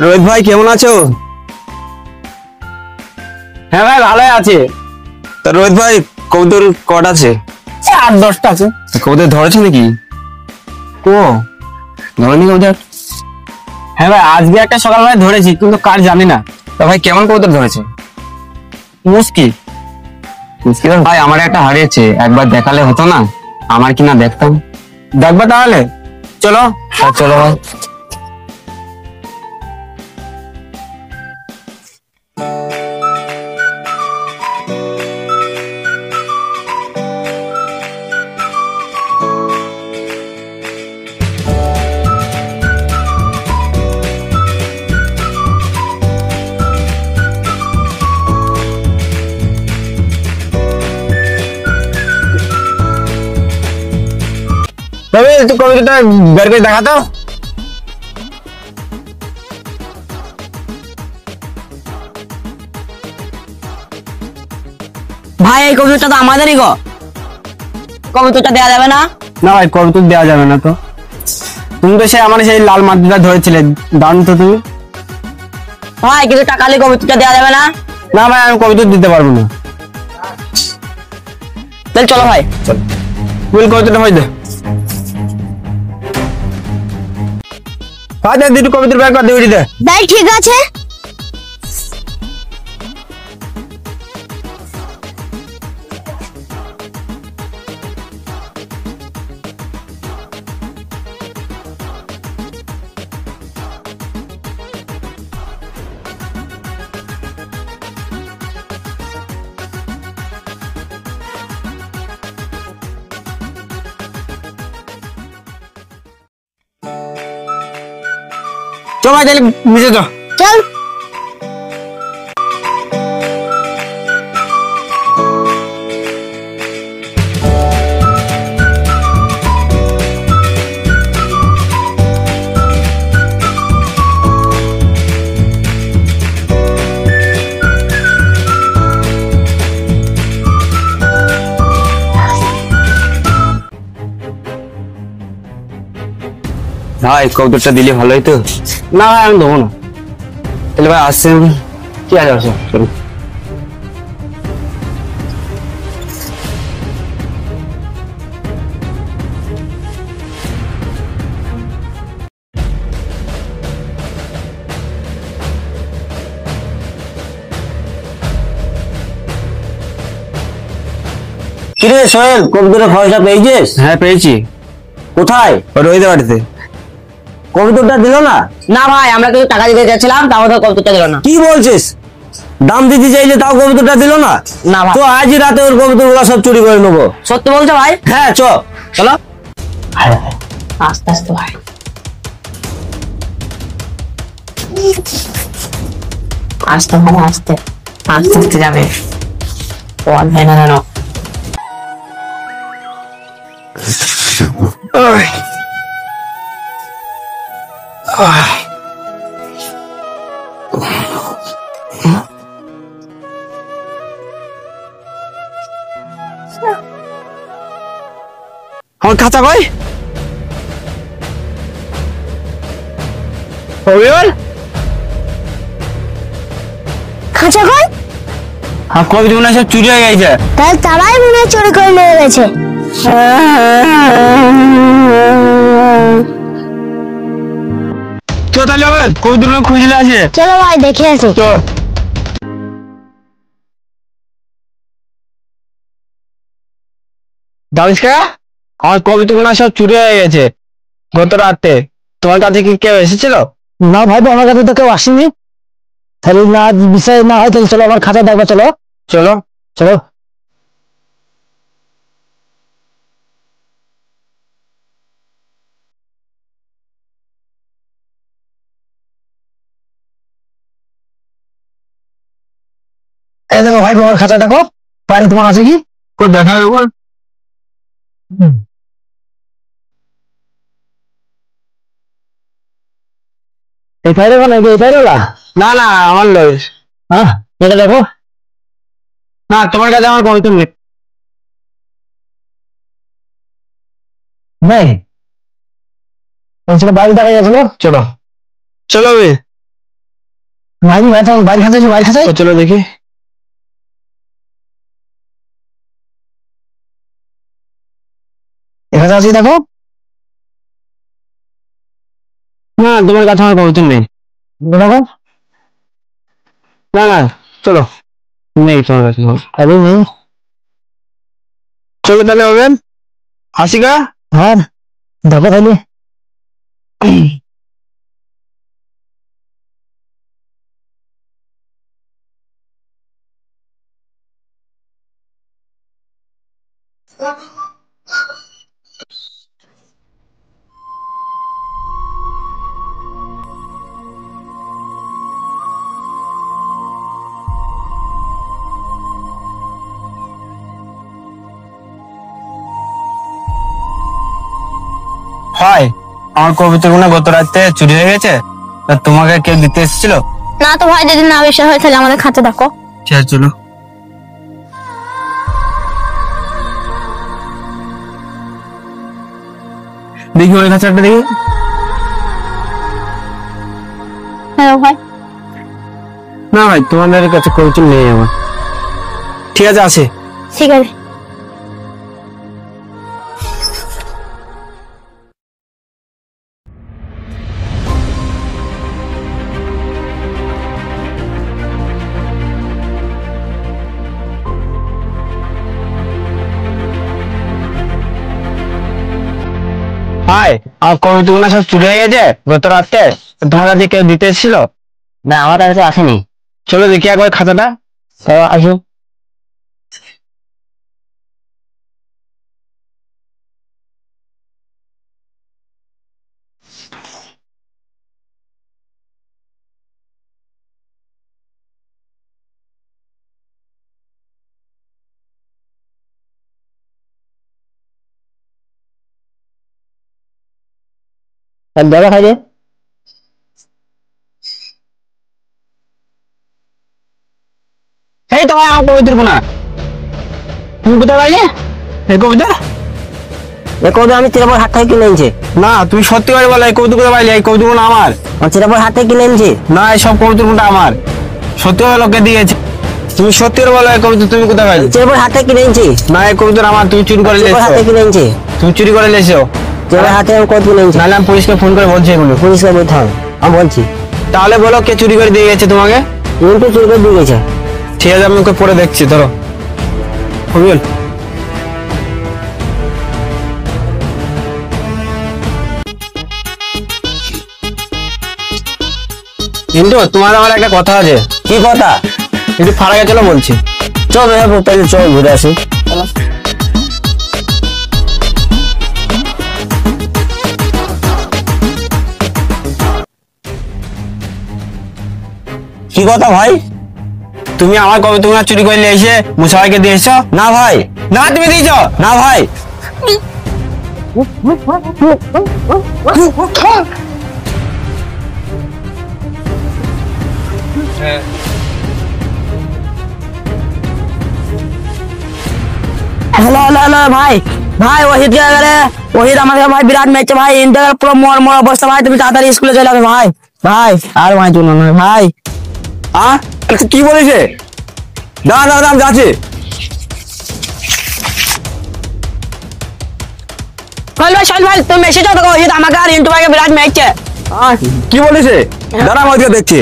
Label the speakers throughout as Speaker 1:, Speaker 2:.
Speaker 1: রোহিত ভাই কেমন আছো?
Speaker 2: হ্যাঁ ভাই ভালোই আছে।
Speaker 1: তা রোহিত ভাই কবুতর কটা আছে?
Speaker 2: 8-10টা আছে।
Speaker 1: কবুতর ধরেছো নাকি?
Speaker 2: ও
Speaker 1: ধরেনি কবুতর?
Speaker 2: হ্যাঁ ভাই আজকে একটা সকালবেলায় ধরেছি কিন্তু কার জানি না।
Speaker 1: তা ভাই কেমন কবুতর ধরেছে?
Speaker 2: মুশকি
Speaker 1: ভাই আমার একটা হারিয়েছে, একবার দেখালে হতো না? আমার কিনা দেখতাম।
Speaker 2: দেখবা তাহলে চলো।
Speaker 1: চলো ভাই।
Speaker 2: তবে একটু কবিতাটা বের করে দেখাতো।
Speaker 3: ভাই এই কবুতরটা তো আমাদেরই গো, কবুতরটা দেওয়া যাবে না?
Speaker 2: না ভাই কবিতা দেওয়া যাবে না তো। তুমি তো আমার সেই লাল মাটিটা ধরেছিলে, দারুণ তো তুমি।
Speaker 3: ভাই কিছু টাকা হলে কবুতরটা দেওয়া যাবে না?
Speaker 2: না ভাই আমি কবিতা দিতে পারবো না।
Speaker 3: তাহলে চলো ভাই।
Speaker 2: ফুল কবিতাটা হয়ে দে ভাই, দুটো কবিতার ব্যাগ করে দিয়ে দে।
Speaker 3: ভাই ঠিক আছে।
Speaker 2: চল ভাই তাহলে বুঝে তো।
Speaker 3: চল।
Speaker 1: ভাই কবুতরটা দিলে ভালো হতো।
Speaker 2: না ভাই আমি দেবো না।
Speaker 1: তাহলে ভাই আসছেন কি আছে? আসো চলো।
Speaker 4: কিরে সোহেল, কবুতরের খরচা পেয়েছিস?
Speaker 1: হ্যাঁ পেয়েছি।
Speaker 4: কোথায়?
Speaker 1: রোহিত বাড়িতে।
Speaker 4: কবুতরটা দিল না?
Speaker 3: না ভাই আমরা কিছু টাকা দিতে চাচ্ছিলাম, তাও তো কবুতরটা দিল না।
Speaker 4: কি বলছিস? দাম দিতে চাইলে তাও কবুতরটা দিল না?
Speaker 3: না ভাই।
Speaker 4: তো আজই রাতে ওর কবুতর গুলা সব চুরি করে নেবো।
Speaker 3: সত্যি বলছো ভাই?
Speaker 4: হ্যাঁ চ।
Speaker 3: চলো। আস্তে আস্তে ভাই। আস্তে ভাই আস্তে আস্তে আস্তে যাবে। পথ হয় না জানো।
Speaker 2: আমার খাঁচা কই? অবিবল
Speaker 5: খাঁচা কই?
Speaker 2: হ্যাঁ কবিতা মনে হয় সব চুরি হয়ে গেছে।
Speaker 5: তাহলে তারাই মনে হয় চুরি করে নিয়ে গেছে।
Speaker 2: তো তাহলে হবে কবিতা খুঁজলে আছে।
Speaker 5: চলো ভাই দেখে আসি।
Speaker 2: চল। জানিস কা আমার কবিতা মনে হয় সব চুরি হয়ে গেছে গত রাতে। তোমার কাছে কি কেউ এসেছিল?
Speaker 4: না ভাই, আমার কাছে তো কেউ আসেনি। তাহলে না বিষয় না হয়, তাহলে চলো আমার খাতা দেখবা। চলো
Speaker 2: চলো।
Speaker 4: চলো। এই দেখো ভাই, আমার খাতা দেখো, বাইরে তোমার আছে কি?
Speaker 2: দেখা যাবে।
Speaker 4: এই ফাইলে নাকি? এই ফাইলে
Speaker 2: না না আমার লয়।
Speaker 4: হ্যাঁ, এটা দেখো।
Speaker 2: না তোমার কাছে আমার কবিতা নেই।
Speaker 4: নেই? বাইরে দেখা যাচ্ছিল।
Speaker 2: চলো চলো বে।
Speaker 4: ভাই ভাই তো বাইরে খাতে বাইরে খাতে
Speaker 2: তো চলো দেখি।
Speaker 4: এখানে আছি দেখো।
Speaker 2: না তোমার কাছে আমার কবুতর নেই।
Speaker 4: দেখো
Speaker 2: না না চলো, নেই তোমার কাছে কবুতর।
Speaker 4: আরে নেই।
Speaker 2: চলো তাহলে হবেন, আসি গা।
Speaker 4: হ্যাঁ দেখো তাহলে।
Speaker 1: ভাই আমার কবিতাগুলো গত রাতে চুরি হয়ে গেছে, তা তোমাকে কেউ দিতে এসেছিল?
Speaker 5: না তো ভাই, যদি না বিশ্বাস হয় তাহলে আমাদের খাঁচা দেখো।
Speaker 1: ঠিক আছে চলো। দেখি ওই খাঁচাটা দেখি।
Speaker 5: হ্যাঁ ভাই।
Speaker 2: না ভাই তোমাদের কাছে কবুতর নেই আমার।
Speaker 1: ঠিক আছে আসে।
Speaker 5: ঠিক আছে।
Speaker 2: ভাই আমার কবিতাগুলো সব চুরি হয়ে গেছে গত রাতে, তোমার কাছে কেউ দিতে এসেছিল?
Speaker 3: না আমার কাছে আসেনি।
Speaker 2: চলো দেখি একবার খাতাটা।
Speaker 3: আসো। দেখো খাইলে।
Speaker 2: এই তো ভাই আমার কবিতার কোনা, তুমি কোথায় পাইলে এই কবিতা?
Speaker 3: এ কবুতর আমি চিরাপুর হাট থেকে কিনে এনেছি।
Speaker 2: না তুমি সত্যি করে বলো এই কবিতা কোথায় পাইলে? এই কবিতাগুলো আমার।
Speaker 3: আমার চিরাপুর হাট থেকে কিনে এনেছি।
Speaker 2: না এই সব কবিতাগুলো আমার, সত্যি করে লোকে দিয়েছে। তুমি সত্যি করে বলো এই কবিতা তুমি কোথায় পাইলে?
Speaker 3: চিরাপুর হাট থেকে কিনে এনেছি।
Speaker 2: না এই কবিতা আমার, তুমি চুরি করে
Speaker 3: চিরাপুর হাট
Speaker 2: লেছো,
Speaker 3: থেকে কিনে এনেছি।
Speaker 2: তুমি চুরি করে লেছো।
Speaker 3: চিরাপুর হাট থেকে আমি কত কিনে এনেছি।
Speaker 2: নাহলে আমি পুলিশকে ফোন করে বলছি এগুলো।
Speaker 3: পুলিশকে বলতে হবে, আমি বলছি।
Speaker 2: তাহলে বলো কে চুরি করে দিয়ে গেছে তোমাকে?
Speaker 3: ইন্টু চুরি করে দিয়ে গেছে।
Speaker 2: ঠিক আছে আমি ওকে পরে দেখছি, ধরো বুঝল। কিন্তু তোমার আমার একটা কথা আছে।
Speaker 3: কি কথা?
Speaker 2: একটু ফারাকে চলো বলছি।
Speaker 3: চল তাহলে চল ঘুরে আসি। কি কথা ভাই?
Speaker 2: তুমি আমার কবিতাগুলো চুরি করে নিয়ে এসে মুসাফাইকে দিয়েছো?
Speaker 3: না ভাই।
Speaker 2: না তুমি দিয়েছো?
Speaker 3: না ভাই। হ্যালো হ্যালো হ্যালো ভাই। ভাই ওহিদ কে গেলে, ওহিদ আমাকে ভাই বিরাট মেরেছে ভাই। ইন্টার পুরো মোর অবস্থা ভাই। তুমি তাড়াতাড়ি স্কুলে চলে আসো ভাই। ভাই আর ভাই চলো না ভাই।
Speaker 2: কি বলেছে? দাঁড়া দাঁড়া দাঁড়া যাচ্ছে।
Speaker 3: ভাই ভাই তুমি মেসেজ দেখো, ওহিদ আমাকে আর ইন্টু ভাইকে বিরাট মেরেছে।
Speaker 2: কি বলেছে? দাঁড়া আমি ওদিকে দেখছি।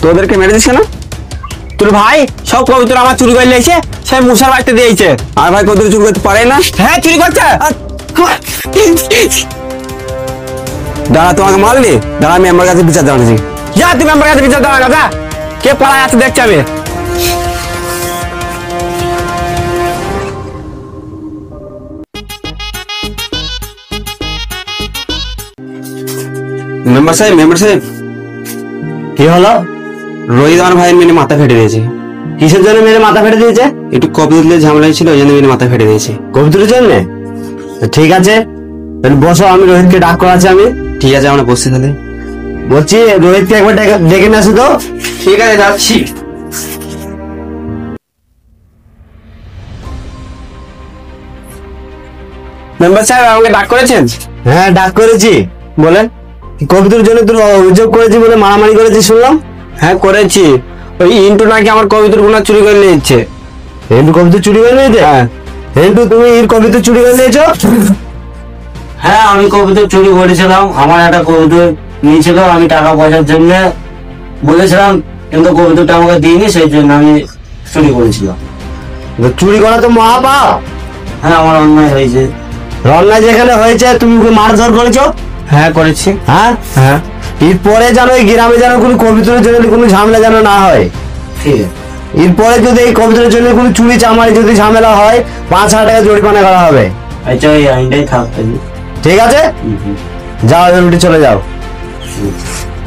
Speaker 2: তোদেরকে মেরে দিচ্ছে না? তোর ভাই সব কবুতর আমার চুরি করে নিয়েছে, সে মুসার বাড়িতে দিয়েছে। আর ভাই কবুতর চুরি করতে পারে না? হ্যাঁ চুরি করছে। দাঁড়া তোমাকে মারলি, দাঁড়া আমি আমার কাছে বিচার জানাচ্ছি। যা তুমি আমার কাছে বিচার দেওয়ার কথা, কে পাড়ায় আছে দেখছি আমি। মেম্বার সাহেব
Speaker 3: কি হলো?
Speaker 2: রোহিত আমার ভাইয়ের মেনে মাথা ফেটে দিয়েছে।
Speaker 3: কিসের জন্য মেরে মাথা ফেটে দিয়েছে?
Speaker 2: একটু কবিতা ঝামেলা ছিল, ওই জন্য মেনে মাথা ফেটে দিয়েছে।
Speaker 3: কবিতার জন্য? ঠিক আছে তাহলে বসো, আমি রোহিতকে ডাক করাচ্ছি। আমি
Speaker 2: ঠিক আছে আমরা বসছি তাহলে।
Speaker 3: বলছি রোহিতকে একবার ডেকে নিয়ে আসো তো।
Speaker 2: ঠিক আছে যাচ্ছি। মেম্বার সাহেব আমাকে ডাক করেছেন?
Speaker 3: হ্যাঁ ডাক করেছি।
Speaker 2: বলেন। কবিতার জন্য তোর অভিযোগ করেছি বলে মারামারি করেছিস শুনলাম। হ্যাঁ করেছি, ওই ইন্টু নাকি আমার কবিতার গুণা চুরি করে নিয়েছে। ইন্টু কবিতা চুরি করে নিয়েছে? হ্যাঁ। ইন্টু তুমি এর কবিতা চুরি করে নিয়েছো?
Speaker 6: হ্যাঁ আমি কবুতর চুরি করেছিলাম, আমার একটা কবুতর নিয়েছিল, আমি টাকা পয়সার জন্য বলেছিলাম কিন্তু কবুতরটা আমাকে দিইনি, সেই জন্য আমি চুরি করেছিলাম।
Speaker 2: চুরি করা তো মহাপাপ।
Speaker 6: হ্যাঁ আমার অন্যায় হয়েছে।
Speaker 2: অন্যায় যেখানে হয়েছে তুমি ওকে মারধর করেছো? হ্যাঁ করেছি। হ্যাঁ হ্যাঁ, এরপরে যেন এই গ্রামে যেন কোনো কবিতরের জন্য কোনো ঝামেলা যেন না হয়।
Speaker 6: ঠিক আছে,
Speaker 2: এরপরে যদি এই কবিতরের জন্য কোনো চুরি চামারি যদি ঝামেলা হয় 5,000 টাকা জরিমানা করা হবে।
Speaker 6: আচ্ছা এই আইনটাই থাকতে।
Speaker 2: ঠিক আছে, যাও এবার উঠে চলে যাও।
Speaker 6: হুম।